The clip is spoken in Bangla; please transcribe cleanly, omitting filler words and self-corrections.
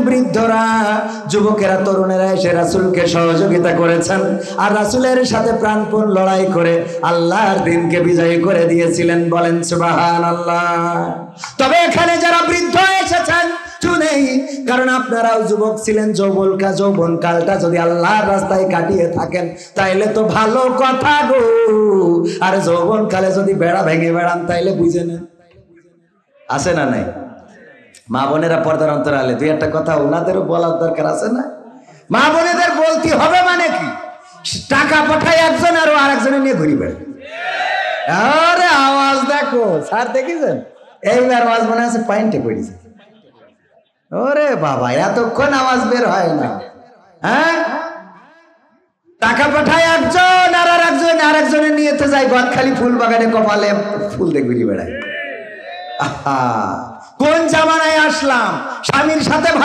বৃদ্ধরা যুবকেরা তরুণেরা এসে রাসূলকে সহযোগিতা করেছেন আর রাসূলের সাথে প্রাণপণ লড়াই করে আল্লাহর দ্বীনকে বিজয়ী করে দিয়েছিলেন। বলেন সুবহানাল্লাহ। তবে এখানে যারা বৃদ্ধ এসেছেন শুনেই, কারণ আপনারাও যুবক ছিলেন, যৌবনকালটা যদি আল্লাহর রাস্তায় কাটিয়ে থাকেন তাইলে তো ভালো কথা গো। আর যৌবনকালে যদি বেড়া ভেঙে বেড়ান তাইলে বুঝে নেন। আছে না নাই? মা বোনেরা পর্দার অন্তরালে দুই একটা কথা ওনাদেরও বলার দরকার আছে না? মা বোনেদের বলতে হবে মানে কি? টাকা পাঠায় একজন আর আরেকজনে নিয়ে ঘুরি বেড়ায়। আরে আওয়াজ দেখো স্যার, দেখেছেন এইবার আওয়াজ মনে আছে পাইন্টে পড়েছে। ওরে বাবা, এতক্ষণ আওয়াজ বের হয় না। হ্যাঁ, টাকা পাঠায় একজন আর আরেকজনের নিয়েতে যায় গদখালি ফুল বাগানে কপালে ফুল দিয়ে ঘুরি বেড়ায়। আহা, কোন জামানায় আসলাম? স্বামীর সাথে